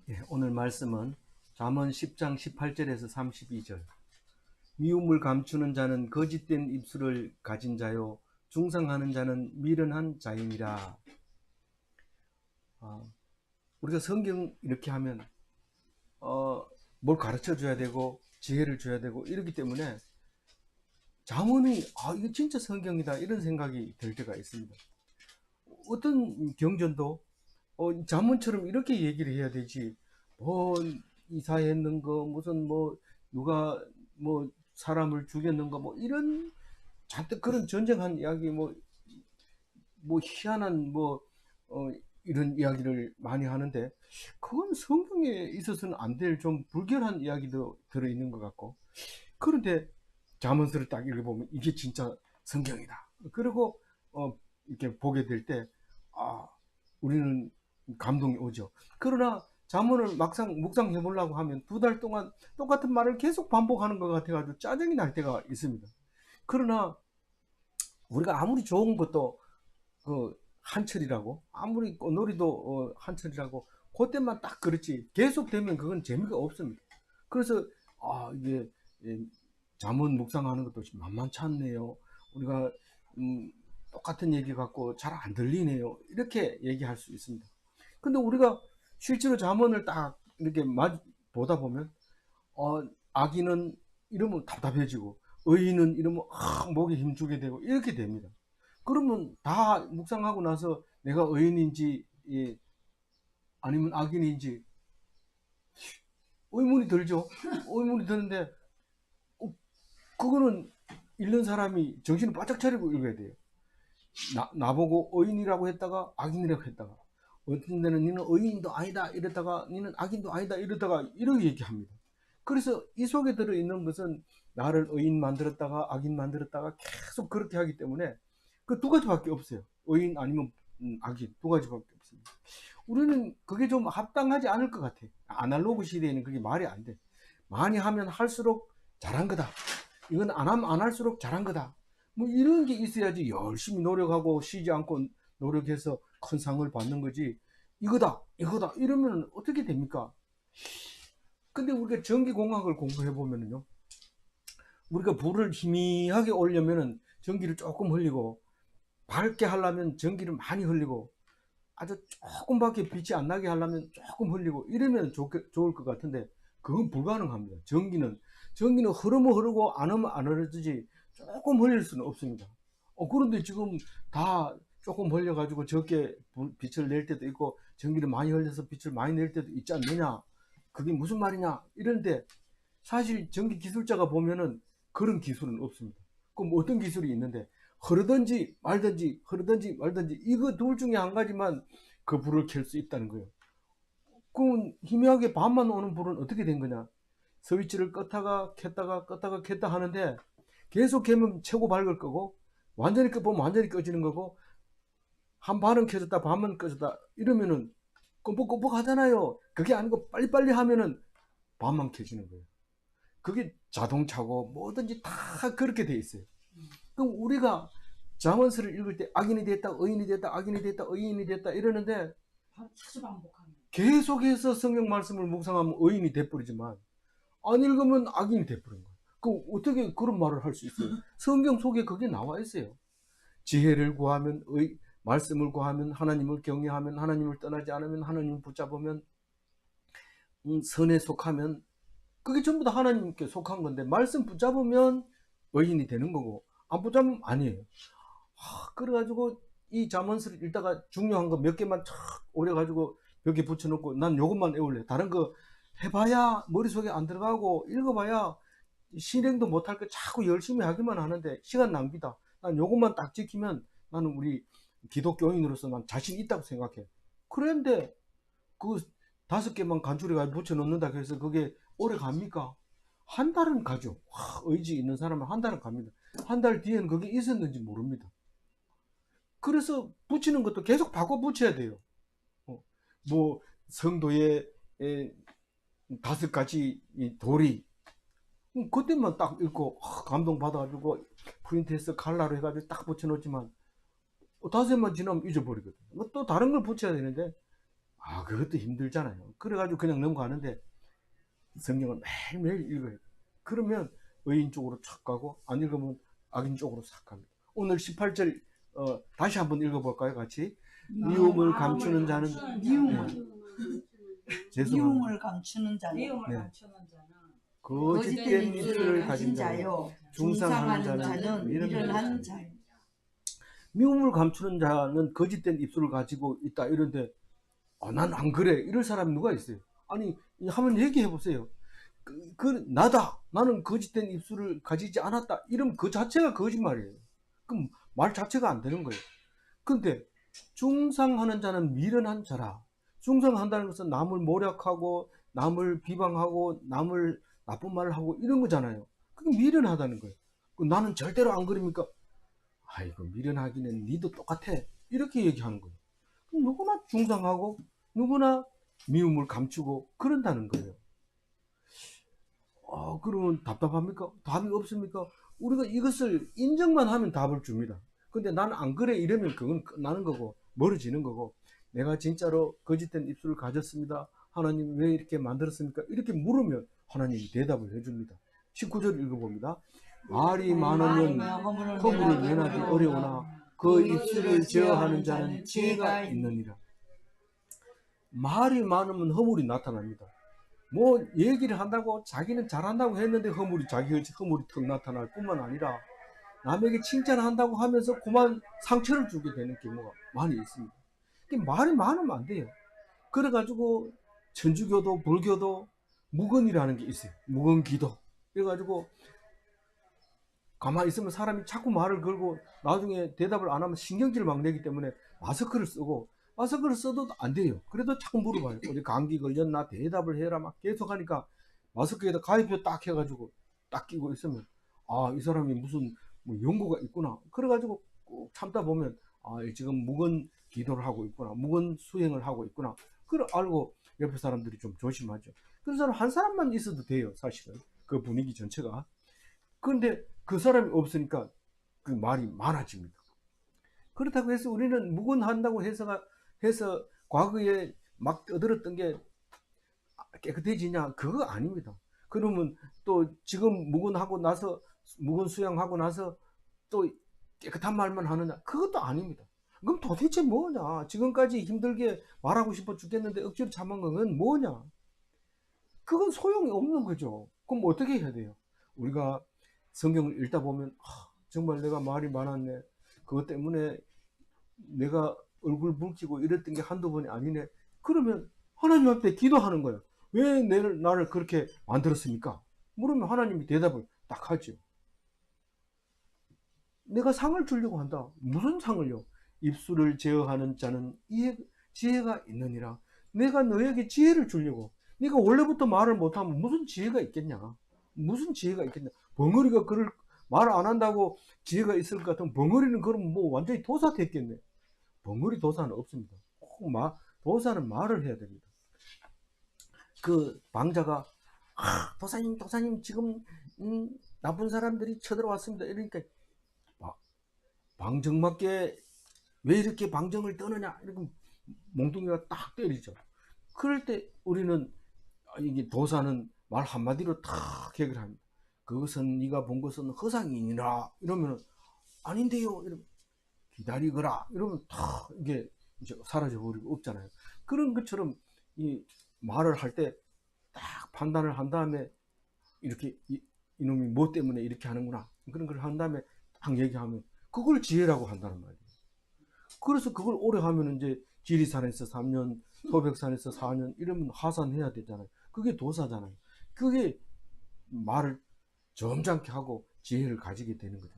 예, 오늘 말씀은 잠언 10장 18절에서 32절. 미움을 감추는 자는 거짓된 입술을 가진 자요, 중상하는 자는 미련한 자임이라. 우리가 성경 이렇게 하면 뭘 가르쳐 줘야 되고 지혜를 줘야 되고 이렇기 때문에 잠언이 이거 진짜 성경이다 이런 생각이 들 때가 있습니다. 어떤 경전도 잠언처럼 이렇게 얘기를 해야 되지, 뭐 이사했는 거, 무슨 뭐 누가 뭐 사람을 죽였는 거, 뭐 이런 잔뜩 그런 전쟁한 이야기, 뭐 희한한 이런 이야기를 많이 하는데, 그건 성경에 있어서는 안 될 좀 불결한 이야기도 들어있는 것 같고. 그런데 잠언서를 딱 읽어보면 이게 진짜 성경이다. 그리고 이렇게 보게 될 때 우리는 감동이 오죠. 그러나 잠언을 막상 묵상해 보려고 하면 2달 동안 똑같은 말을 계속 반복하는 것 같아가지고 짜증이 날 때가 있습니다. 그러나 우리가 아무리 좋은 것도 한철이라고, 아무리 꽃놀이도 한철이라고, 그때만 딱 그렇지 계속 되면 그건 재미가 없습니다. 그래서 이게 잠언 묵상하는 것도 만만치 않네요. 우리가 똑같은 얘기 갖고 잘 안 들리네요. 이렇게 얘기할 수 있습니다. 근데 우리가 실제로 잠언을 딱 이렇게 보다 보면 악인은 이러면 답답해지고, 의인은 이러면 목에 힘주게 되고 이렇게 됩니다. 그러면 다 묵상하고 나서 내가 의인인지 아니면 악인인지 의문이 들죠. 의문이 드는데 그거는 읽는 사람이 정신을 바짝 차리고 읽어야 돼요. 나보고 의인이라고 했다가 악인이라고 했다가, 어떤 데는 니는 의인도 아니다 이랬다가 니는 악인도 아니다 이랬다가 이렇게 얘기합니다. 그래서 이 속에 들어있는 것은 나를 의인 만들었다가 악인 만들었다가 계속 그렇게 하기 때문에 그 2가지밖에 없어요. 의인 아니면 악인, 2가지밖에 없습니다. 우리는 그게 좀 합당하지 않을 것 같아. 아날로그 시대에는 그게 말이 안 돼. 많이 하면 할수록 잘한 거다. 이건 안 하면 안 할수록 잘한 거다. 뭐 이런 게 있어야지 열심히 노력하고 쉬지 않고 노력해서 큰 상을 받는 거지. 이거다 이러면 어떻게 됩니까? 근데 우리가 전기공학을 공부해 보면요, 우리가 불을 희미하게 올려면은 전기를 조금 흘리고, 밝게 하려면 전기를 많이 흘리고, 아주 조금밖에 빛이 안 나게 하려면 조금 흘리고 이러면 좋을 것 같은데, 그건 불가능합니다. 전기는 흐르면 흐르고 안 흐르면 안 흐르지 조금 흘릴 수는 없습니다. 그런데 지금 다 조금 흘려가지고 적게 빛을 낼 때도 있고, 전기를 많이 흘려서 빛을 많이 낼 때도 있지 않느냐, 그게 무슨 말이냐 이런데, 사실 전기 기술자가 보면은 그런 기술은 없습니다. 그럼 어떤 기술이 있는데, 흐르든지 말든지 이거 둘 중에 한 가지만 그 불을 켤 수 있다는 거예요. 그럼 희미하게 밤만 오는 불은 어떻게 된 거냐? 스위치를 껐다가 켰다 하는데, 계속 켜면 최고 밝을 거고, 완전히 끄면 완전히 꺼지는 거고, 한 반은 켜졌다 반은 꺼졌다 이러면은 껌뻑껌뻑 하잖아요. 그게 아니고 빨리빨리 하면은 반만 켜지는 거예요. 그게 자동차고 뭐든지 다 그렇게 돼 있어요. 그럼 우리가 잠언서를 읽을 때 악인이 됐다 의인이 됐다 악인이 됐다 의인이 됐다 이러는데, 자주 반복하는. 계속해서 성경 말씀을 묵상하면 의인이 돼버리지만 안 읽으면 악인이 돼버린 거예요. 그 어떻게 그런 말을 할 수 있어요? 성경 속에 그게 나와 있어요. 지혜를 구하면, 말씀을 구하면, 하나님을 경외하면, 하나님을 떠나지 않으면, 하나님을 붙잡으면, 선에 속하면, 그게 전부 다 하나님께 속한 건데, 말씀 붙잡으면 의인이 되는 거고 안 붙잡으면 아니에요. 그래가지고 이 잠언서를 읽다가 중요한 거 몇 개만 탁 오려가지고 벽에 붙여놓고, 난 요것만 외울래. 다른 거 해봐야 머릿속에 안 들어가고 읽어봐야 실행도 못할 거 자꾸 열심히 하기만 하는데 시간 낭비다. 난 요것만 딱 지키면 나는 우리 기독교인으로서 난 자신 있다고 생각해. 그런데 그 5개만 간추려가 붙여놓는다 그래서 그게 오래 갑니까? 한 달은 가죠. 의지 있는 사람은 한 달은 갑니다. 한 달 뒤에는 그게 있었는지 모릅니다. 그래서 붙이는 것도 계속 바꿔 붙여야 돼요. 뭐 성도의 5가지 도리, 그때만 딱 읽고 감동 받아가지고 프린트해서 갈라로 해가지고 딱 붙여놓지만 닷새만 지나면 잊어버리거든. 뭐 또 다른 걸 붙여야 되는데 그것도 힘들잖아요. 그래가지고 그냥 넘어가는데 성경을 매일매일 읽어야 돼. 그러면 의인 쪽으로 착 가고 안 읽으면 악인 쪽으로 싹 갑니다. 오늘 18절 다시 한번 읽어볼까요? 같이. 미움을 감추는 자는 미움을 감추는 자는 거짓된 입술을 가진 자요 중상하는 자는 미련한 자요. 미움을 감추는 자는 거짓된 입술을 가지고 있다 이런데 난 안 그래 이럴 사람이 누가 있어요? 아니 한번 얘기해 보세요. 나다 나는 거짓된 입술을 가지지 않았다 이러면 그 자체가 거짓말이에요. 그럼 말 자체가 안 되는 거예요. 근데 중상하는 자는 미련한 자라. 중상한다는 것은 남을 모략하고 남을 비방하고 남을 나쁜 말을 하고 이런 거잖아요. 그게 미련하다는 거예요. 나는 절대로 안 그럽니까? 아이고 미련하기는 니도 똑같아 이렇게 얘기하는 거예요. 누구나 중상하고 누구나 미움을 감추고 그런다는 거예요. 그러면 답답합니까? 답이 없습니까? 우리가 이것을 인정만 하면 답을 줍니다. 근데 나는 안 그래 이러면 그건 끝나는 거고 멀어지는 거고, 내가 진짜로 거짓된 입술을 가졌습니다. 하나님 왜 이렇게 만들었습니까? 이렇게 물으면 하나님이 대답을 해줍니다. 19절 읽어봅니다. 말이 많으면 허물을 면하기 어려우나 그 입술을 제어하는 자는 지혜가 있느니라. 말이 많으면 허물이 나타납니다. 뭐 얘기를 한다고 자기는 잘한다고 했는데 자기 허물이 턱 나타날 뿐만 아니라 남에게 칭찬한다고 하면서 그만 상처를 주게 되는 경우가 많이 있습니다. 말이 많으면 안 돼요. 그래가지고 천주교도 불교도 무건이라는 게 있어요. 무건기도. 그래가지고 가만히 있으면 사람이 자꾸 말을 걸고 나중에 대답을 안 하면 신경질을 막 내기 때문에 마스크를 쓰고, 마스크를 써도 안 돼요. 그래도 자꾸 물어봐요. 어디 감기 걸렸나 대답을 해라 막 계속 하니까 마스크에다 가위표 딱 해가지고 딱 끼고 있으면 이 사람이 무슨 뭐 연구가 있구나. 그래가지고 꼭 참다 보면 지금 무건 기도를 하고 있구나, 무건 수행을 하고 있구나. 그걸 알고 옆에 사람들이 좀 조심하죠. 그런 사람 한 사람만 있어도 돼요, 사실은. 그 분위기 전체가. 그런데 그 사람이 없으니까 그 말이 많아집니다. 그렇다고 해서 우리는 무건한다고 해서 과거에 막 떠들었던 게 깨끗해지냐? 그거 아닙니다. 그러면 또 지금 무건하고 나서, 무건 수양하고 나서 또 깨끗한 말만 하느냐? 그것도 아닙니다. 그럼 도대체 뭐냐? 지금까지 힘들게 말하고 싶어 죽겠는데 억지로 참은 건 뭐냐? 그건 소용이 없는 거죠. 그럼 어떻게 해야 돼요? 우리가 성경을 읽다 보면 정말 내가 말이 많았네. 그것 때문에 내가 얼굴 붉히고 이랬던 게 한두 번이 아니네. 그러면 하나님 앞에 기도하는 거예요. 왜 나를 그렇게 만들었습니까? 물으면 하나님이 대답을 딱 하죠. 내가 상을 주려고 한다. 무슨 상을요? 입술을 제어하는 자는 지혜가 있느니라. 내가 너에게 지혜를 주려고. 네가 원래부터 말을 못하면 무슨 지혜가 있겠냐? 무슨 지혜가 있겠냐? 벙어리가 그를 말 안 한다고 지혜가 있을 것 같으면 벙어리는 그럼 뭐 완전히 도사 됐겠네. 벙어리 도사는 없습니다. 도사는 말을 해야 됩니다. 그 방자가 도사님 지금 나쁜 사람들이 쳐들어왔습니다. 이러니까 방정맞게 왜 이렇게 방정을 떠느냐 이렇게 몽둥이가 딱 때리죠. 그럴 때 우리는 이게 도사는 말 한마디로 탁 해결합니다. 그것은 네가 본 것은 허상이니라 이러면 아닌데요 이러면 기다리거라 이러면 탁 이게 이제 사라져 버리고 없잖아요. 그런 것처럼 이 말을 할 때 딱 판단을 한 다음에 이렇게 이놈이 뭐 때문에 이렇게 하는구나 그런 걸 한 다음에 딱 얘기하면 그걸 지혜라고 한다는 말이에요. 그래서 그걸 오래 하면 이제 지리산에서 3년, 토백산에서 4년 이러면 하산해야 되잖아요. 그게 도사잖아요. 그게 말을 점잖게 하고 지혜를 가지게 되는 거죠.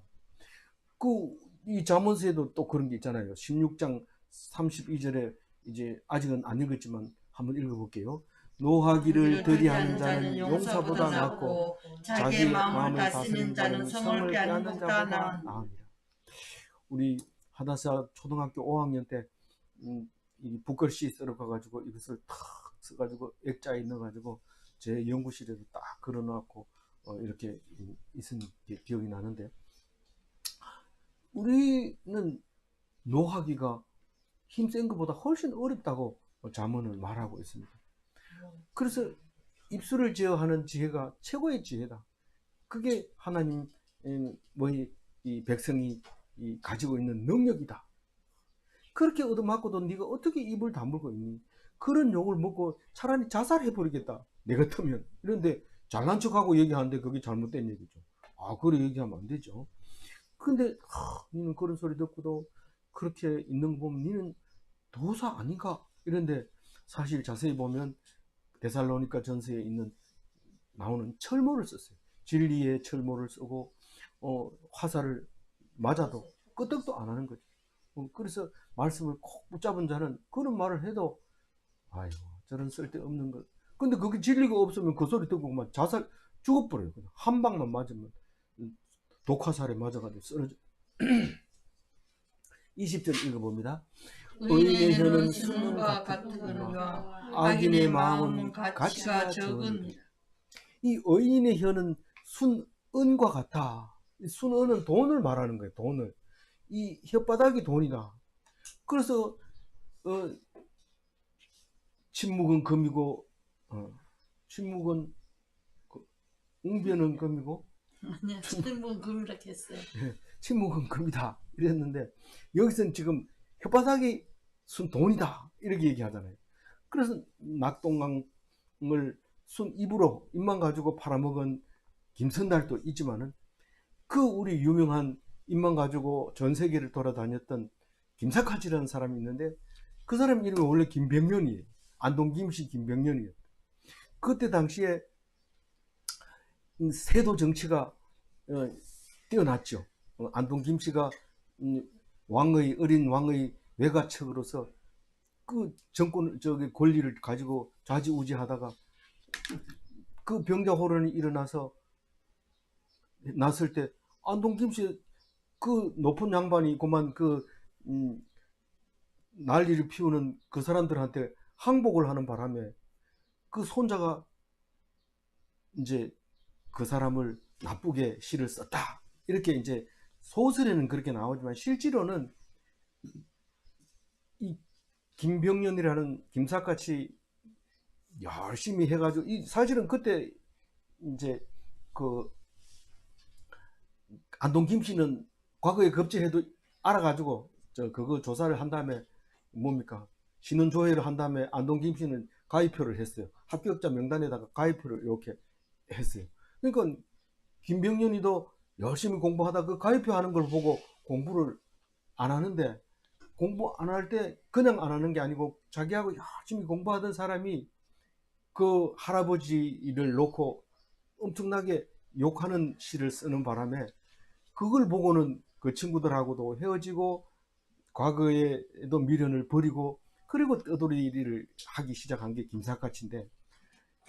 이 잠언서에도 또 그런 게 있잖아요. 16장 32절에 이제 아직은 안 읽었지만 한번 읽어볼게요. 노하기를 더디하는 자는 용사보다 낫고 자기 마음을 다스리는 자는 성을 빼앗는 자보다 나으니라. 우리 하다사 초등학교 5학년 때 이 붓글씨 썰어가지고 이것을 탁 써가지고 액자에 넣어가지고 제 연구실에도 딱 걸어놓고 이렇게 있은 기억이 나는데, 우리는 노하기가 힘센 것보다 훨씬 어렵다고 잠언을 말하고 있습니다. 그래서 입술을 제어하는 지혜가 최고의 지혜다. 그게 하나님 이 백성이 가지고 있는 능력이다. 그렇게 얻어맞고도 네가 어떻게 입을 다물고 있니? 그런 욕을 먹고 차라리 자살해버리겠다. 내 같으면. 이런데 잘난 척하고 얘기하는데 그게 잘못된 얘기죠. 그래 얘기하면 안 되죠. 근데 니는 그런 소리 듣고도 그렇게 있는 거 보면 니는 도사 아닌가? 이런데 사실 자세히 보면 데살로니가 전서에 나오는 철모를 썼어요. 진리의 철모를 쓰고 화살을 맞아도 끄떡도 안 하는 거죠. 그래서 말씀을 콕 붙잡은 자는 그런 말을 해도 아이고 저런 쓸데없는 것. 근데 그게 진리가 없으면 그 소리 듣고 막 자살 죽어버려요. 그냥 한 방만 맞으면 독화살에 맞아가지고 쓰러져. 20절 읽어봅니다. 의인의 혀는 순과 같으거니와 악인의 마음은 가치가 적으니라. 이 의인의 혀는 순은과 같아. 이 순은은 돈을 말하는 거예요. 돈을. 이 혓바닥이 돈이다. 그래서 침묵은 금이고 침묵은 웅변은 금이고 아니야, 침묵은 금이라 했어요. 침묵은 금이다 이랬는데 여기서는 지금 혓바닥이 순 돈이다 이렇게 얘기하잖아요. 그래서 낙동강을 순 입으로 입만 가지고 팔아먹은 김선달도 있지만은 그 우리 유명한 입만 가지고 전 세계를 돌아다녔던 김사카지라는 사람이 있는데 그 사람 이름이 원래 김병년이에요. 안동김씨 김병년이에요. 그때 당시에 세도 정치가 뛰어났죠. 안동김씨가 어린 왕의 외가척으로서 그 정권 권리를 가지고 좌지우지하다가 그 병자호란이 일어나서 났을 때 안동김씨 그 높은 양반이 그만 난리를 피우는 그 사람들한테 항복을 하는 바람에 그 손자가 이제 그 사람을 나쁘게 시를 썼다. 이렇게 이제 소설에는 그렇게 나오지만 실제로는 이 김병년이라는 김사같이 열심히 해가지고 사실은 그때 이제 그 안동김씨는 과거에 급제해도 알아가지고 그거 조사를 한 다음에 뭡니까 신원조회를 한 다음에 안동김씨는 가입표를 했어요. 합격자 명단에다가 가입표를 이렇게 했어요. 그러니까 김병년이도 열심히 공부하다 그 가입표 하는 걸 보고 공부를 안 하는데 공부 안 할 때 그냥 안 하는 게 아니고 자기하고 열심히 공부하던 사람이 그 할아버지를 놓고 엄청나게 욕하는 시를 쓰는 바람에 그걸 보고는 그 친구들하고도 헤어지고 과거에도 미련을 버리고 그리고 떠돌이를 하기 시작한 게 김사갓인데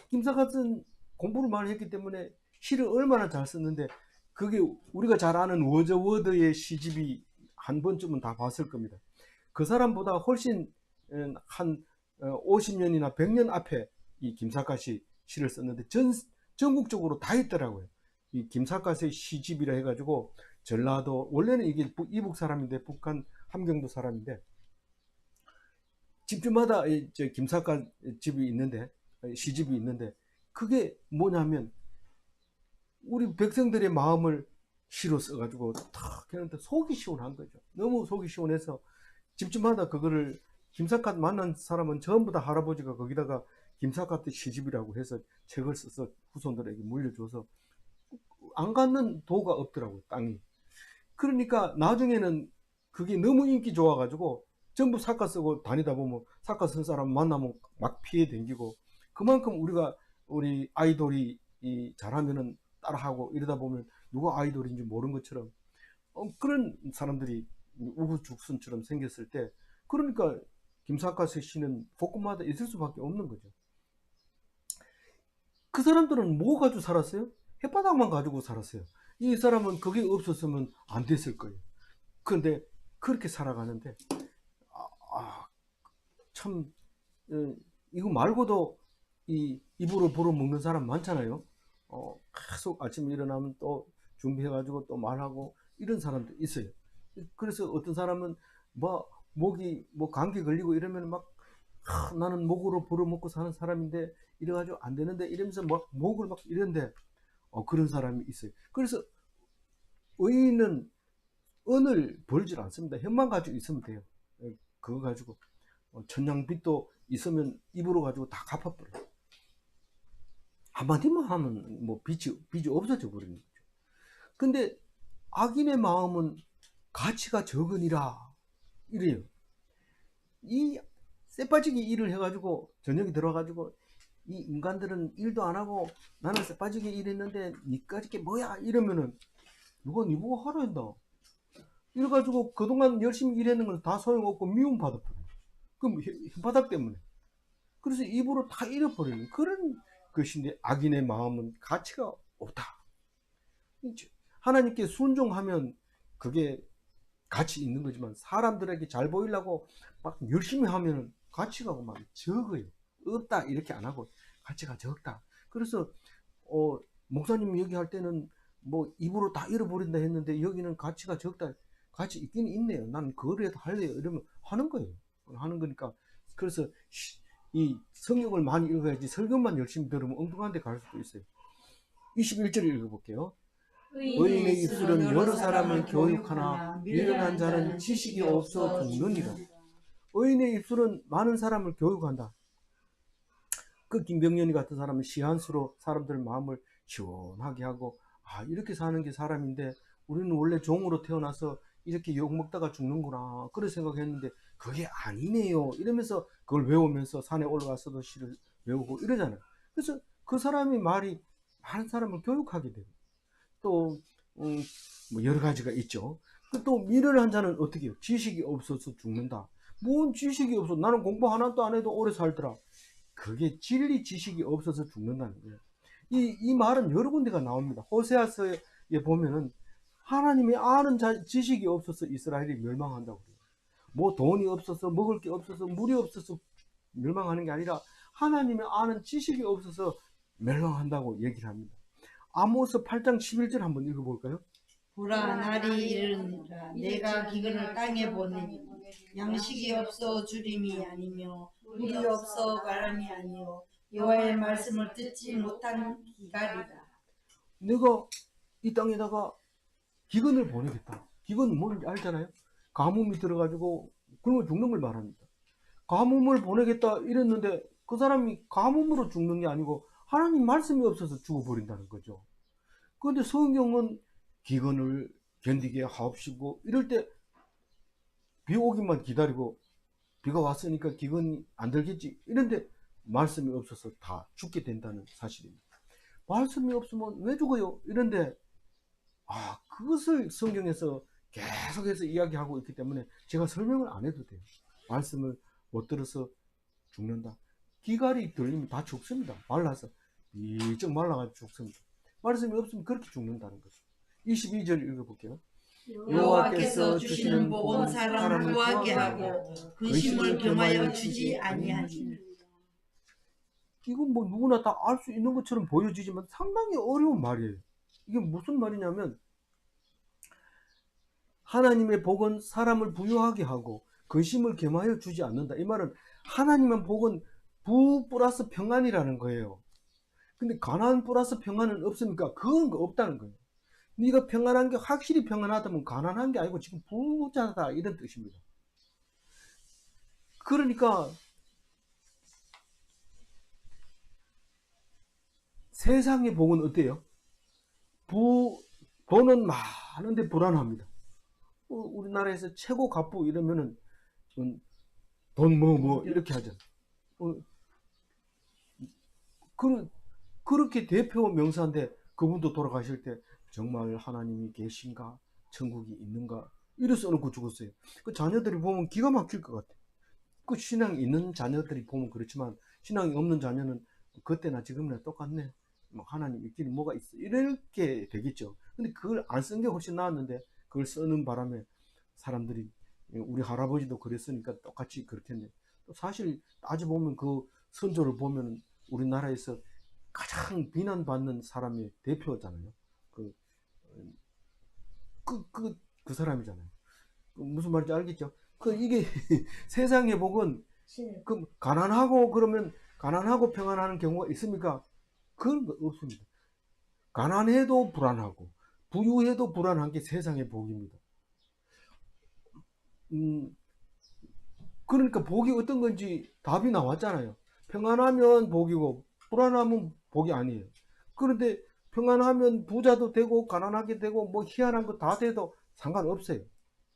김사갓은 공부를 많이 했기 때문에 시를 얼마나 잘 썼는데 그게 우리가 잘 아는 워저워드의 시집이 한 번쯤은 다 봤을 겁니다. 그 사람보다 훨씬 한 50년이나 100년 앞에 이 김사갓이 시를 썼는데 전국적으로 다 있더라고요. 이 김사갓의 시집이라 해가지고 전라도 원래는 이게 이북 사람인데 북한 함경도 사람인데 집집마다 김사갓 집이 있는데 시집이 있는데 그게 뭐냐면 우리 백성들의 마음을 시로 써가지고 탁 했는데 속이 시원한 거죠. 너무 속이 시원해서 집집마다 그거를 김사갓 만난 사람은 전부 다 할아버지가 거기다가 김사갓의 시집이라고 해서 책을 써서 후손들에게 물려줘서 안 갖는 도가 없더라고요. 땅이. 그러니까 나중에는 그게 너무 인기 좋아가지고 전부 사카 쓰고 다니다 보면 사카 쓴 사람 만나면 막 피해 댕기고 그만큼 우리 아이돌이 잘하면은 따라하고 이러다 보면 누가 아이돌인지 모르는 것처럼 그런 사람들이 우후죽순처럼 생겼을 때 그러니까 김사카의 시는 곳곳마다 있을 수밖에 없는 거죠. 그 사람들은 뭐 가지고 살았어요? 햇바닥만 가지고 살았어요. 이 사람은 그게 없었으면 안 됐을 거예요. 그런데 그렇게 살아가는데 참 이거 말고도 입으로 벌어먹는 사람 많잖아요. 계속 아침에 일어나면 또 준비해가지고 또 말하고 이런 사람도 있어요. 그래서 어떤 사람은 뭐 목이 뭐 감기 걸리고 이러면 막 나는 목으로 벌어먹고 사는 사람인데 이래가지고 안 되는데 이러면서 막 목을 막 이런데 그런 사람이 있어요. 그래서 의인은 은을 벌질 않습니다. 혀만 가지고 있으면 돼요. 그거 가지고 천냥빚도 있으면 입으로 가지고 다 갚아버려요. 한마디만 하면 뭐 빚이 없어져 버리는 거죠. 근데 악인의 마음은 가치가 적으니라 이래요. 이 쎄빠지기 일을 해가지고 저녁에 들어가지고 이 인간들은 일도 안 하고 나는 쎄빠지게 일했는데 니까지 게 뭐야 이러면은 누가 니보고 하라 한다 이래가지고 그동안 열심히 일했는 건 다 소용없고 미움받아버려. 그럼 혓바닥 때문에. 그래서 입으로 다 잃어버리는 그런 것인데 악인의 마음은 가치가 없다. 하나님께 순종하면 그게 가치 있는 거지만 사람들에게 잘 보이려고 막 열심히 하면 가치가 막 적어요. 없다 이렇게 안 하고 가치가 적다. 그래서 목사님 얘기할 때는 뭐 입으로 다 잃어버린다 했는데 여기는 가치가 적다. 가치 있긴 있네요. 난 그거라도 할래요. 이러면 하는 거예요. 하는 거니까. 그래서 이 성경을 많이 읽어야지 설교만 열심히 들으면 엉뚱한 데 갈 수도 있어요. 21절 읽어볼게요. 의인의 입술은 여러 사람을 교육하나 미련한 자는 지식이 없어 죽느니라. 의인의 입술은 많은 사람을 교육한다. 그 김병연이 같은 사람은 시한수로 사람들 마음을 시원하게 하고 이렇게 사는 게 사람인데 우리는 원래 종으로 태어나서 이렇게 욕먹다가 죽는구나 그런 생각했는데 그게 아니네요 이러면서 그걸 외우면서 산에 올라가서도 시를 외우고 이러잖아요. 그래서 그 사람이 말이 많은 사람을 교육하게 돼요. 또 뭐 여러 가지가 있죠. 또 미련한 자는 어떻게 해요? 지식이 없어서 죽는다. 뭔 지식이 없어? 나는 공부 하나도 안 해도 오래 살더라. 그게 진리 지식이 없어서 죽는다는 거예요. 이 말은 여러 군데가 나옵니다. 호세아서에 보면은 하나님이 아는 지식이 없어서 이스라엘이 멸망한다고 그래요. 뭐 돈이 없어서 먹을 게 없어서 물이 없어서 멸망하는 게 아니라 하나님이 아는 지식이 없어서 멸망한다고 얘기를 합니다. 아모스 8장 11절 한번 읽어볼까요? 보라 날이 이르니라 내가 기근을 땅에 보내니 양식이 없어 주림이 아니며 물이 없어 바람이 아니요 여호와의 말씀을 듣지 못한 기갈이라. 내가 이 땅에다가 기근을 보내겠다. 기근은 뭔지 알잖아요. 가뭄이 들어가지고 굶어 죽는 걸 말합니다. 가뭄을 보내겠다 이랬는데 그 사람이 가뭄으로 죽는 게 아니고 하나님 말씀이 없어서 죽어버린다는 거죠. 그런데 성경은 기근을 견디게 하옵시고 이럴 때 비 오기만 기다리고 비가 왔으니까 기근이 안 들겠지 이런데 말씀이 없어서 다 죽게 된다는 사실입니다. 말씀이 없으면 왜 죽어요? 이런데 그것을 성경에서 계속해서 이야기하고 있기 때문에 제가 설명을 안 해도 돼요. 말씀을 못 들어서 죽는다. 기갈이 들리면 다 죽습니다. 말라서 일찍 말라가지고 죽습니다. 말씀이 없으면 그렇게 죽는다는 거죠. 22절 읽어볼게요. 여호와께서 주시는 복은 사람을 구하게 하고 근심을 겸하여 주지 아니하니. 이건 뭐 누구나 다 알 수 있는 것처럼 보여지지만 상당히 어려운 말이에요. 이게 무슨 말이냐면 하나님의 복은 사람을 부유하게 하고 근심을 겸하여 주지 않는다. 이 말은 하나님의 복은 부 플러스 평안이라는 거예요. 근데 가난 플러스 평안은 없으니까 그건 없다는 거예요. 네가 평안한 게 확실히 평안하다면 가난한 게 아니고 지금 부자다 이런 뜻입니다. 그러니까 세상의 복은 어때요? 돈은 많은데 불안합니다. 우리나라에서 최고 갑부 이러면은 돈 뭐 이렇게 하죠. 그렇게 대표 명사인데 그분도 돌아가실 때 정말 하나님이 계신가? 천국이 있는가? 이래 써놓고 죽었어요. 그 자녀들이 보면 기가 막힐 것 같아요. 그 신앙이 있는 자녀들이 보면 그렇지만 신앙이 없는 자녀는 그때나 지금이나 똑같네. 뭐 하나님 있기는 뭐가 있어. 이렇게 되겠죠. 근데 그걸 안 쓴 게 훨씬 나았는데 그걸 쓰는 바람에 사람들이 우리 할아버지도 그랬으니까 똑같이 그렇겠네. 또 사실 따져보면 그 선조를 보면 우리나라에서 가장 비난받는 사람의 대표잖아요. 그 사람이잖아요. 무슨 말인지 알겠죠? 그 이게 세상의 복은 그 가난하고 그러면 가난하고 평안하는 경우가 있습니까? 그런 거 없습니다. 가난해도 불안하고 부유해도 불안한 게 세상의 복입니다. 그러니까 복이 어떤 건지 답이 나왔잖아요. 평안하면 복이고 불안하면 복이 아니에요. 그런데 평안하면 부자도 되고 가난하게 되고 뭐 희한한 거 다 돼도 상관없어요.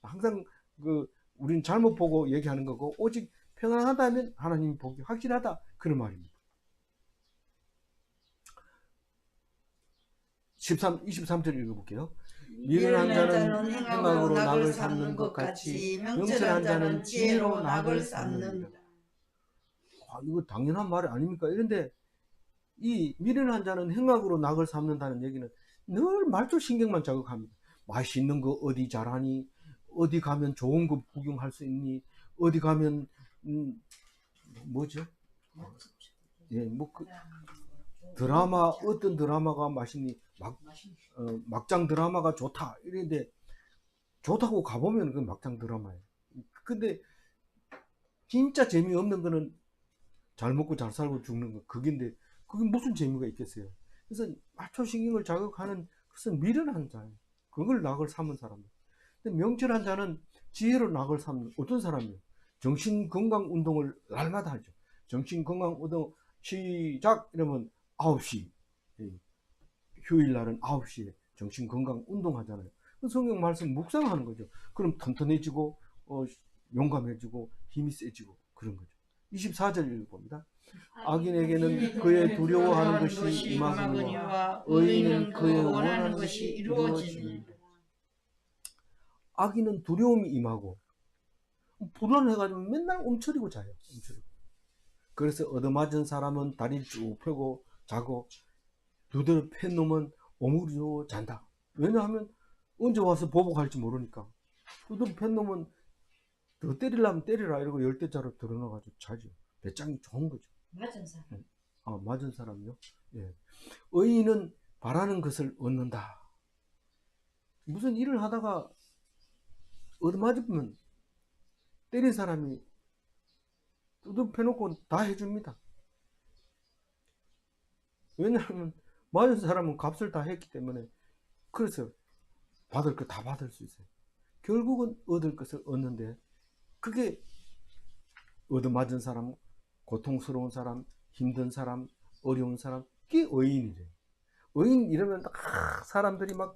항상 그 우리는 잘못 보고 얘기하는 거고 오직 평안하다면 하나님 복이 확실하다 그런 말입니다. 23절 읽어볼게요. 미련한 자는 행악으로 낙을 쌓는 것 같이 명철한 자는 지혜로 낙을 쌓는다. 이거 당연한 말이 아닙니까? 이런데 이 미련한 자는 행악으로 낙을 쌓는다는 얘기는 늘 말초 신경만 자극합니다. 맛있는 거 어디 잘하니? 어디 가면 좋은 거 구경할 수 있니? 어디 가면 뭐죠? 예, 뭐 그 드라마 어떤 드라마가 맛있니? 막장 드라마가 좋다 이랬는데 좋다고 가보면 그 막장 드라마예요. 근데 진짜 재미없는 거는 잘 먹고 잘 살고 죽는 거 그긴데 그게 무슨 재미가 있겠어요. 그래서 마초신경을 자극하는 것은 미련한 자예요. 그걸 낙을 삼은 사람이에요. 근데 명철한 자는 지혜로 낙을 삼는 어떤 사람이에요. 정신건강운동을 날마다 하죠. 정신건강운동 시작 이러면 9시 휴일날은 9시에 정신건강운동 하잖아요. 성경 말씀 묵상하는 거죠. 그럼 튼튼해지고 용감해지고 힘이 세지고 그런 거죠. 24절 읽어봅니다. 악인에게는 그의 두려워하는 것이 임하거니와 의인은 그의 원하는 것이 이루어지느니라. 악인은 두려움이 임하고 불안해가지고 맨날 움츠리고 자요. 움츠리고. 그래서 얻어맞은 사람은 다리를 쭉 펴고 자고 두드려 팬 놈은 오므리고 잔다. 왜냐하면 언제 와서 보복할지 모르니까. 두드려 팬 놈은 더 때리려면 때리라 이러고 열대자로 드러나가지고 자죠. 배짱이 좋은 거죠. 맞은 사람. 맞은 사람요. 예. 의인은 바라는 것을 얻는다. 무슨 일을 하다가 얻어맞으면 때린 사람이 두드려 패놓고 다 해줍니다. 왜냐하면 맞은 사람은 값을 다 했기 때문에 그래서 받을 거 다 받을 수 있어요. 결국은 얻을 것을 얻는데 그게 얻어맞은 사람, 고통스러운 사람, 힘든 사람, 어려운 사람 그게 의인이래요. 의인 이러면 사람들이 막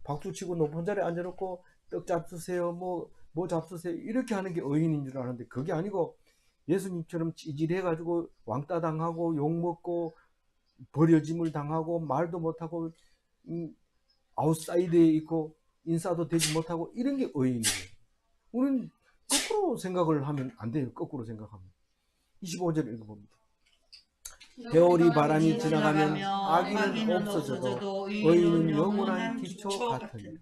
박수치고 높은 자리에 앉아놓고 떡 잡수세요 뭐 잡수세요 이렇게 하는 게 의인인 줄 아는데 그게 아니고 예수님처럼 찌질해가지고 왕따 당하고 욕먹고 버려짐을 당하고 말도 못하고 아웃사이드에 있고 인사도 되지 못하고 이런 게 의인이에요. 우리는 거꾸로 생각을 하면 안 돼요. 거꾸로 생각하면. 25절 읽어봅니다. 겨울이 바람이 지나가면 악인은 없어져도 의인은 영원한 기초 같으니.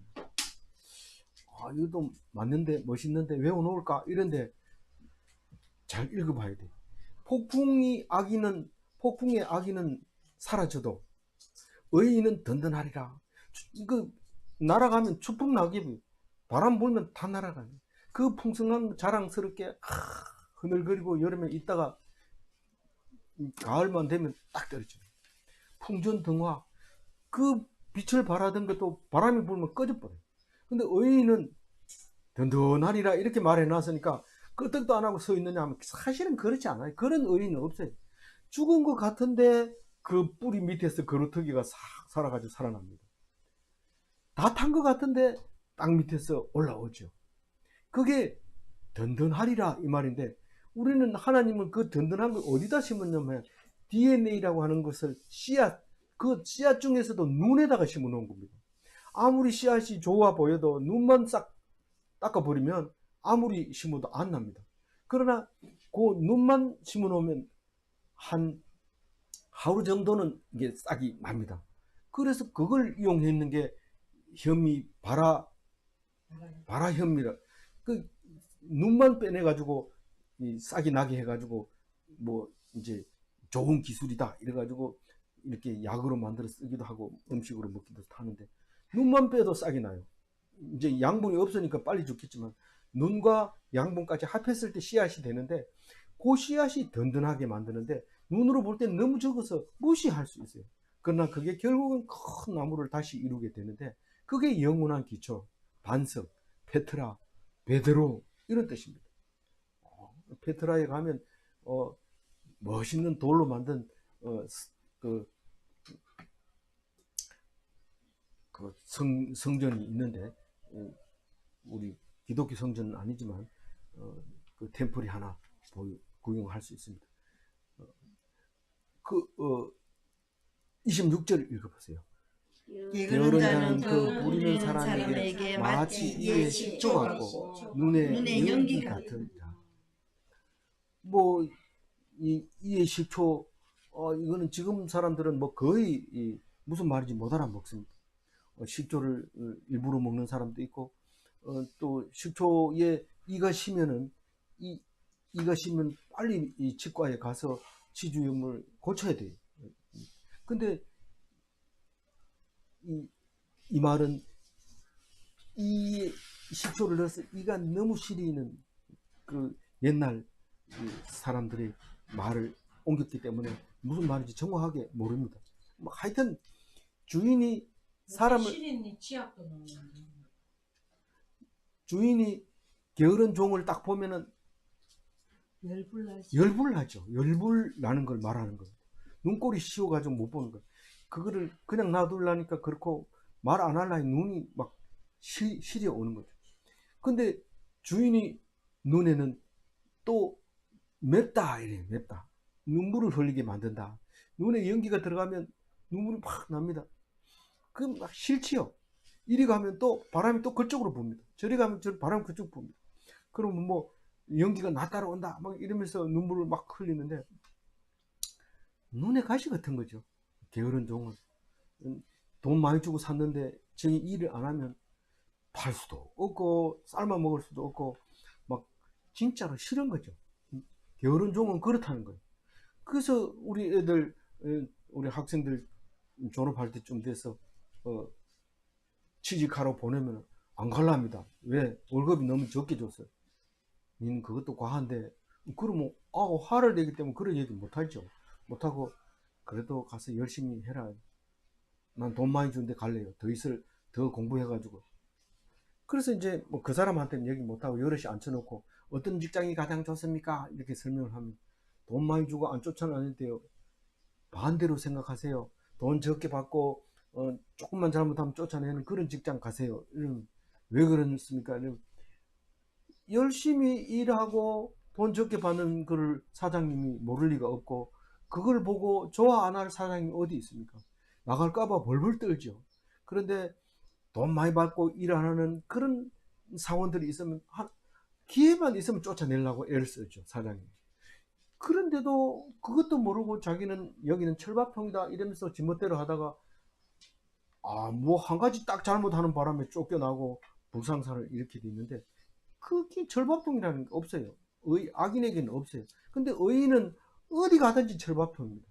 이것도 맞는데 멋있는데 외워놓을까 이런데 잘 읽어봐야 돼. 폭풍의 악인은 사라져도 의인은 든든하리라. 그 날아가면 추풍 낙엽이 바람 불면 다 날아가요. 그 풍성한 자랑스럽게 흐늘거리고 여름에 있다가 가을만 되면 딱 떨어져요. 풍전등화 그 빛을 발하던 것도 바람이 불면 꺼져버려요. 근데 의인은 든든하리라 이렇게 말해놨으니까 끄떡도 안 하고 서 있느냐 하면 사실은 그렇지 않아요. 그런 의인은 없어요. 죽은 것 같은데 그 뿌리 밑에서 거루터기가 싹 살아가지고 살아납니다. 다 탄 것 같은데 땅 밑에서 올라오죠. 그게 든든하리라 이 말인데 우리는 하나님은 그 든든한 걸 어디다 심었냐면 DNA라고 하는 것을 씨앗 그 씨앗 중에서도 눈에다가 심어 놓은 겁니다. 아무리 씨앗이 좋아 보여도 눈만 싹 닦아버리면 아무리 심어도 안 납니다. 그러나 그 눈만 심어 놓으면 한 하루 정도는 이게 싹이 납니다. 그래서 그걸 이용했는 게 현미 바라 현미라 그 눈만 빼내 가지고 이 싹이 나게 해 가지고 뭐 이제 좋은 기술이다 이래 가지고 이렇게 약으로 만들어 쓰기도 하고 음식으로 먹기도 하는데 눈만 빼도 싹이 나요. 이제 양분이 없으니까 빨리 죽겠지만 눈과 양분까지 합했을 때 씨앗이 되는데 그 씨앗이 든든하게 만드는데 눈으로 볼 때 너무 적어서 무시할 수 있어요. 그러나 그게 결국은 큰 나무를 다시 이루게 되는데 그게 영원한 기초, 반석, 페트라, 베드로 이런 뜻입니다. 페트라에 가면 멋있는 돌로 만든 그 성전이 있는데 우리 기독교 성전은 아니지만 그 템플이 하나 구경할 수 있습니다. 26절 읽어보세요. 게으른 자는 그 부리는 사람에게 마치 이의 식초 같고 눈에 연기 같은 자. 뭐 이의 식초 이거는 지금 사람들은 뭐 거의 무슨 말인지 못 알아먹습니다. 식초를 일부러 먹는 사람도 있고 또 식초에 이가 시면은 이가 시면 빨리 이 치과에 가서 치주염을 고쳐야 돼요. 근데 이 말은 이 식초를 넣어서 이가 너무 시리는 그 옛날 사람들의 말을 옮겼기 때문에 무슨 말인지 정확하게 모릅니다. 뭐 하여튼 주인이 사람을 주인이 게으른 종을 딱 보면은 열불나죠. 열불나는 걸 말하는 거예요. 눈꼴이 씌워가지고 못 보는 거예요. 그거를 그냥 놔둘라니까 그렇고 말 안 하려니 눈이 막 시려 오는 거죠. 근데 주인이 눈에는 또 맵다 이래. 맵다. 눈물을 흘리게 만든다. 눈에 연기가 들어가면 눈물이 팍 납니다. 그럼 막 싫지요. 이리 가면 또 바람이 또 그쪽으로 붑니다. 저리 가면 저 바람이 그쪽 붑니다. 그러면 뭐 연기가 나 따라온다 막 이러면서 눈물을 막 흘리는데 눈에 가시 같은 거죠. 게으른 종은 돈 많이 주고 샀는데 정이 일을 안 하면 팔 수도 없고 삶아 먹을 수도 없고 막 진짜로 싫은 거죠. 게으른 종은 그렇다는 거예요. 그래서 우리 애들 우리 학생들 졸업할 때쯤 돼서 취직하러 보내면 안 갈랍니다. 왜? 월급이 너무 적게 줬어요. 니는 그것도 과한데 그러면 화를 내기 때문에 그런 얘기 못하죠. 못하고 그래도 가서 열심히 해라. 난 돈 많이 주는데 갈래요. 더 공부해가지고. 그래서 이제 뭐 그 사람한테는 얘기 못하고 여럿이 앉혀놓고 어떤 직장이 가장 좋습니까? 이렇게 설명을 하면 돈 많이 주고 안 쫓아내는데요. 반대로 생각하세요. 돈 적게 받고 조금만 잘못하면 쫓아내는 그런 직장 가세요. 이러면 왜 그렇습니까? 이러면 열심히 일하고 돈 적게 받는 걸 사장님이 모를 리가 없고 그걸 보고 좋아 안 할 사장님이 어디 있습니까? 나갈까봐 벌벌 떨죠. 그런데 돈 많이 받고 일 안 하는 그런 사원들이 있으면 기회만 있으면 쫓아내려고 애를 쓰죠. 사장님이. 그런데도 그것도 모르고 자기는 여기는 철밥통이다 이러면서 지멋대로 하다가 뭐 한 가지 딱 잘못하는 바람에 쫓겨나고 불상사를 일으키게 있는데 그게 철밥통이라는 게 없어요. 악인에게는 없어요. 근데 의인은 어디 가든지 철밥통입니다.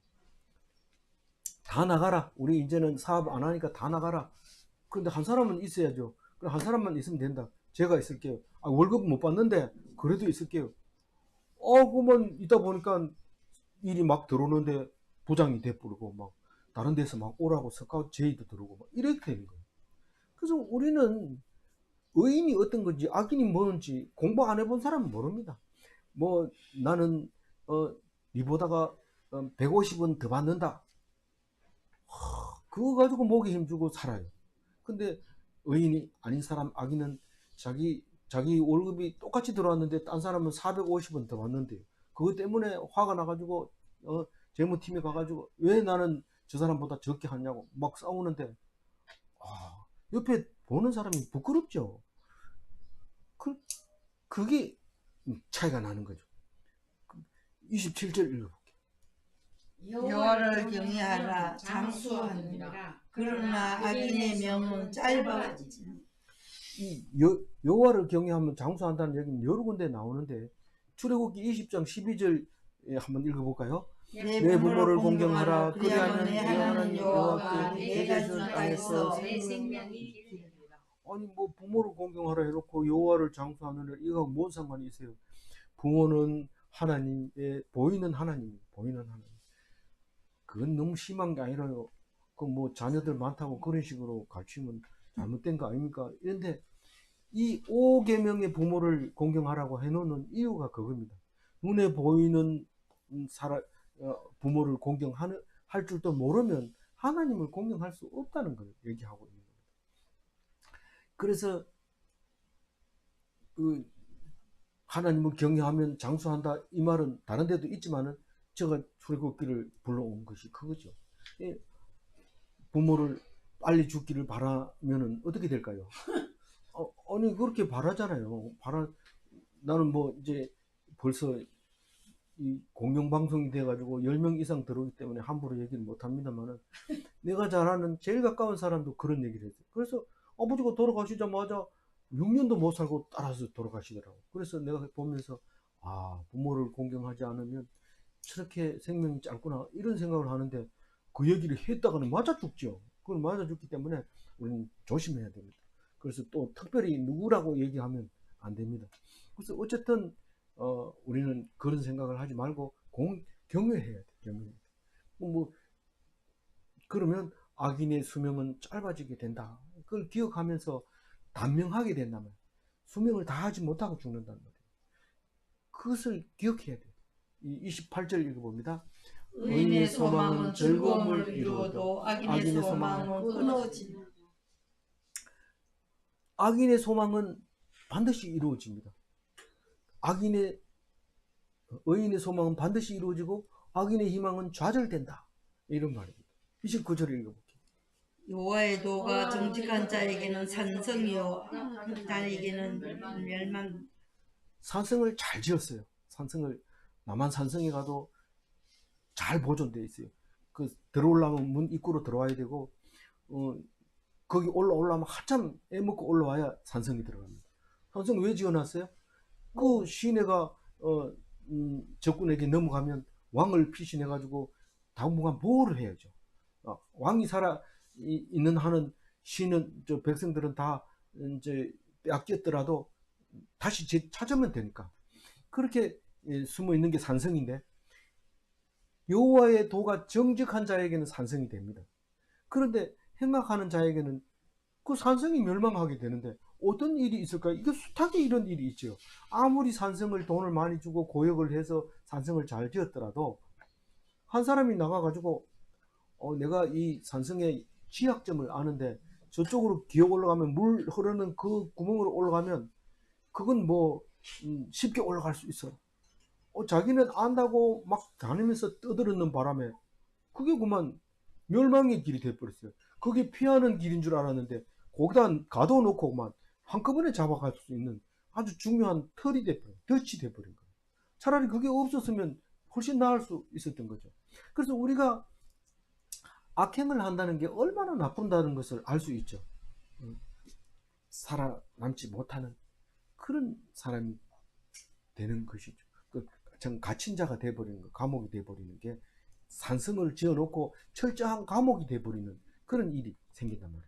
다 나가라. 우리 이제는 사업 안 하니까 다 나가라. 그런데 한 사람은 있어야죠. 그럼 한 사람만 있으면 된다. 제가 있을게요. 월급 못 받는데 그래도 있을게요. 그러면 있다 보니까 일이 막 들어오는데 부장이 돼버리고 막 다른 데서 막 오라고 스카우트 제의도 들어오고 막 이렇게 되는 거예요. 그래서 우리는 의인이 어떤 건지 악인이 뭔지 공부 안 해본 사람은 모릅니다. 뭐 나는 니보다가 150원 더 받는다. 그거 가지고 목에 힘주고 살아요. 근데 의인이 아닌 사람 악인은 자기 월급이 똑같이 들어왔는데 딴 사람은 450원 더 받는데요. 그것 때문에 화가 나가지고 재무팀에 가가지고 왜 나는 저 사람보다 적게 하냐고 막 싸우는데 옆에 보는 사람이 부끄럽죠. 그게 차이가 나는 거죠. 27절 읽어볼게요. 여호와를 경외하라 장수하느니라. 그러나 악인의 명은 짧아지지. 이 여호와를 경외하면 장수한다는 얘기는 여러 군데 나오는데 출애굽기 20장 12절에 한번 읽어볼까요? 내 부모를 공경하라. 그리하면 내 하나님 여호와께 내가 준 땅에서 내 생명이 기르리라. 아니 뭐 부모를 공경하라 해놓고 여호와를 장수하느라 이거 뭔 상관이 있어요? 부모는 하나님의 보이는 하나님, 보이는 하나님. 그건 너무 심한 게 아니라요. 그 뭐 자녀들 많다고 그런 식으로 가르치면 잘못된 거 아닙니까? 그런데 이 5계명의 부모를 공경하라고 해놓는 이유가 그겁니다. 눈에 보이는 부모를 공경하는 할 줄도 모르면 하나님을 공경할 수 없다는 걸 얘기하고 있는 겁니다. 그래서 그 하나님을 경외하면 장수한다 이 말은 다른 데도 있지만은 제가 출애굽기를 불러온 것이 그거죠. 부모를 빨리 죽기를 바라면은 어떻게 될까요? 아니 그렇게 바라잖아요. 나는 뭐 이제 벌써 이 공영방송이 돼가지고 10명 이상 들어오기 때문에 함부로 얘기를 못합니다만은 내가 잘 아는 제일 가까운 사람도 그런 얘기를 했어요. 그래서 아버지가 돌아가시자마자 6년도 못 살고 따라서 돌아가시더라고. 그래서 내가 보면서 부모를 공경하지 않으면 저렇게 생명이 짧구나 이런 생각을 하는데 그 얘기를 했다가는 맞아 죽죠. 그걸 맞아 죽기 때문에 우리는 조심해야 됩니다. 그래서 또 특별히 누구라고 얘기하면 안 됩니다. 그래서 어쨌든 우리는 그런 생각을 하지 말고 경외해야 돼. 경외해야 돼. 뭐 그러면 악인의 수명은 짧아지게 된다. 그걸 기억하면서 단명하게 된다면 수명을 다하지 못하고 죽는다는 거예요. 그것을 기억해야 돼요. 이 28절 읽어봅니다. 의인의 소망은 즐거움을 이루어도 악인의 소망은 끊어진다. 악인의 소망은 반드시 이루어집니다. 의인의 소망은 반드시 이루어지고 악인의 희망은 좌절된다. 이런 말입니다. 29절 읽어볼게요. 여호와의 도가 정직한 자에게는 산성이요 악인에게는 멸망. 산성을 잘 지었어요. 남한 산성에 가도 잘 보존되어 있어요. 들어오려면 문 입구로 들어와야 되고 거기 올라오려면 한참 애먹고 올라와야 산성이 들어갑니다. 산성 왜 지어놨어요? 그 시내가 적군에게 넘어가면 왕을 피신해가지고 당분간 보호를 해야죠. 왕이 살아 있는 한은 시는 백성들은 다 이제 빼앗겼더라도 다시 찾으면 되니까 그렇게 숨어 있는 게 산성인데 여호와의 도가 정직한 자에게는 산성이 됩니다. 그런데 행악하는 자에게는 그 산성이 멸망하게 되는데 어떤 일이 있을까요? 이거 숱하게 이런 일이 있죠. 아무리 산성을 돈을 많이 주고 고역을 해서 산성을 잘 지었더라도 한 사람이 나가가지고 내가 이 산성의 취약점을 아는데 저쪽으로 기어 올라가면 물 흐르는 그 구멍으로 올라가면 그건 뭐 쉽게 올라갈 수 있어. 자기는 안다고 막 다니면서 떠들었는 바람에 그게 그만 멸망의 길이 돼버렸어요. 그게 피하는 길인 줄 알았는데 거기다 가둬놓고 그만 한꺼번에 잡아갈 수 있는 아주 중요한 덫이 돼버린 거예요. 차라리 그게 없었으면 훨씬 나을 수 있었던 거죠. 그래서 우리가 악행을 한다는 게 얼마나 나쁜다는 것을 알 수 있죠. 살아남지 못하는 그런 사람이 되는 것이죠. 갇힌 자가 돼버리는 거, 감옥이 돼버리는 게 산성을 지어놓고 철저한 감옥이 돼버리는 그런 일이 생긴단 말이에요.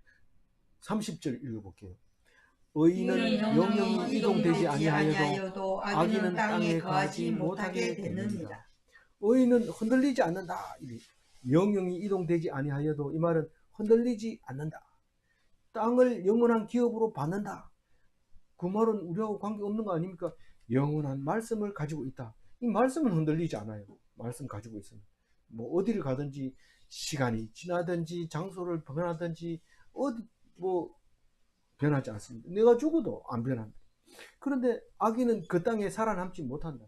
30절 읽어볼게요. 의인은 영영이 이동되지 아니하여도 악인은 땅에 거하지 못하게 되느니라. 의인은 흔들리지 않는다. 영영이 이동되지 아니하여도 이 말은 흔들리지 않는다. 땅을 영원한 기업으로 받는다. 그 말은 우리하고 관계없는 거 아닙니까? 영원한 말씀을 가지고 있다. 이 말씀은 흔들리지 않아요. 말씀 가지고 있으면. 뭐 어디를 가든지 시간이 지나든지 장소를 변하든지 변하지 않습니다. 내가 죽어도 안 변한다. 그런데 악인은 그 땅에 살아남지 못한다.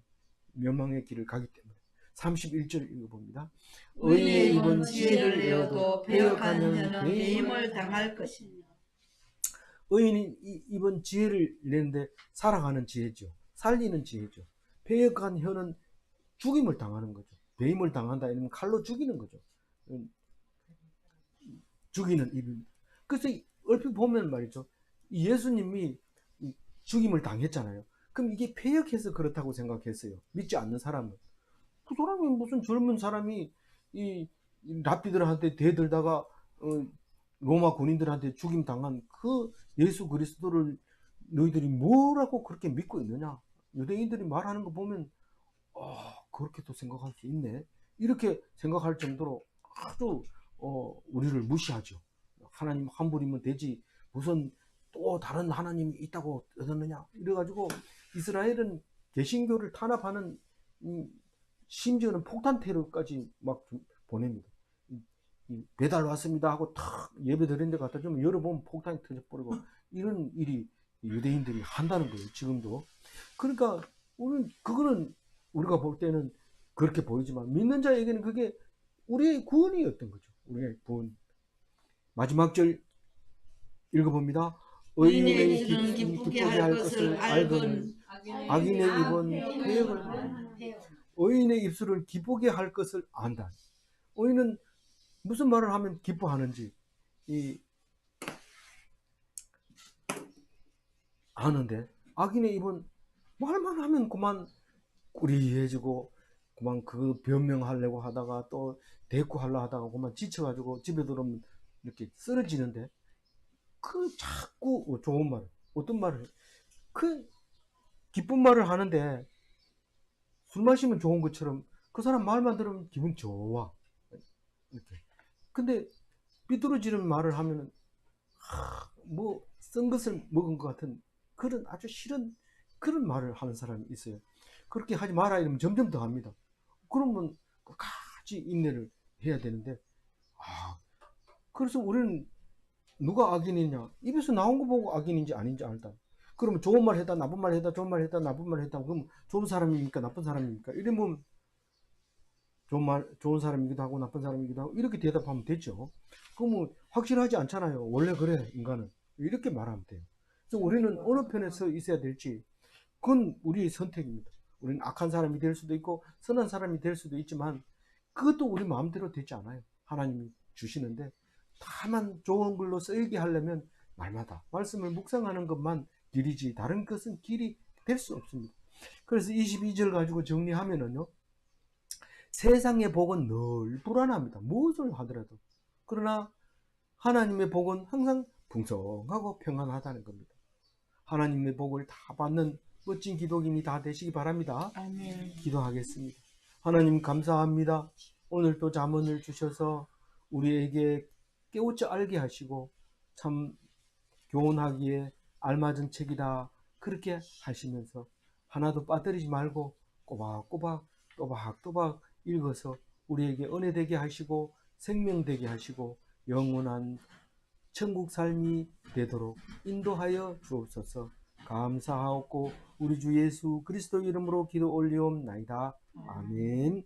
멸망의 길을 가기 때문에. 31절 읽어봅니다. 의인의 입은 지혜를 내어도 배역하는 자는 배임을 당할 것이니. 의인이 입은 지혜를 내는데 살아가는 지혜죠. 살리는 지혜죠. 배역한 혀는 죽임을 당하는 거죠. 배임을 당한다 아니면 칼로 죽이는 거죠. 죽이는 입입니다. 그래서 얼핏 보면 말이죠. 예수님이 죽임을 당했잖아요. 그럼 이게 폐역해서 그렇다고 생각했어요. 믿지 않는 사람은. 그 사람이 무슨 젊은 사람이 이 랍비들한테 대들다가 로마 군인들한테 죽임 당한 그 예수 그리스도를 너희들이 뭐라고 그렇게 믿고 있느냐? 유대인들이 말하는 거 보면 그렇게도 생각할 수 있네. 이렇게 생각할 정도로 아주 우리를 무시하죠. 하나님 한 분이면 되지 무슨 또 다른 하나님이 있다고 얻었느냐? 이래가지고 이스라엘은 개신교를 탄압하는 심지어는 폭탄 테러까지 막 보냅니다. 배달 왔습니다 하고 탁 예배 드린 데 갖다 주면 열어보면 폭탄이 터져버리고 이런 일이 유대인들이 한다는 거예요. 지금도. 그러니까 그거는 우리가 볼 때는 그렇게 보이지만 믿는 자에게는 그게 우리의 구원이었던 거죠. 우리의 구원. 마지막 절 읽어봅니다. 의인의 의인의 기쁘게 할 것을 알건 악인의 입은 폐역을 의인의 입술을 기쁘게 할 것을 안다. 의인은 무슨 말을 하면 기뻐하는지 아는데 악인의 입은 말만 하면 그만 꾸리해지고 그만 그 변명하려고 하다가 또 대꾸하려고 하다가 그만 지쳐가지고 집에 들어오면 이렇게 쓰러지는데 그 자꾸 좋은 말 어떤 말을 해? 그 기쁜 말을 하는데 술 마시면 좋은 것처럼 그 사람 말만 들으면 기분 좋아 이렇게. 근데 삐뚤어지는 말을 하면은 뭐 쓴 것을 먹은 것 같은 그런 아주 싫은 그런 말을 하는 사람이 있어요. 그렇게 하지 마라 이러면 점점 더 합니다. 그러면 끝까지 인내를 해야 되는데 그래서 우리는 누가 악인이냐 입에서 나온 거 보고 악인인지 아닌지 알다. 그러면 좋은 말 했다 나쁜 말 했다 좋은 말 했다 나쁜 말 했다 그럼 좋은 사람입니까 나쁜 사람입니까 이러면 좋은 사람이기도 하고 나쁜 사람이기도 하고 이렇게 대답하면 되죠. 그러면 확실하지 않잖아요. 원래 그래 인간은 이렇게 말하면 돼요. 그래서 우리는 어느 편에 서 있어야 될지 그건 우리의 선택입니다. 우리는 악한 사람이 될 수도 있고 선한 사람이 될 수도 있지만 그것도 우리 마음대로 되지 않아요. 하나님이 주시는데 다만 좋은 글로 쓰이게 하려면 날마다 말씀을 묵상하는 것만 길이지 다른 것은 길이 될 수 없습니다. 그래서 22절 가지고 정리하면은요. 세상의 복은 늘 불안합니다. 무엇을 하더라도. 그러나 하나님의 복은 항상 풍성하고 평안하다는 겁니다. 하나님의 복을 다 받는 멋진 기독인이 다 되시기 바랍니다. 아멘. 기도하겠습니다. 하나님 감사합니다. 오늘 또 잠언을 주셔서 우리에게 깨우쳐 알게 하시고 참 교훈하기에 알맞은 책이다 그렇게 하시면서 하나도 빠뜨리지 말고 꼬박꼬박 또박또박 읽어서 우리에게 은혜 되게 하시고 생명 되게 하시고 영원한 천국 삶이 되도록 인도하여 주옵소서. 감사하옵고 우리 주 예수 그리스도 이름으로 기도 올리옵나이다. 아멘.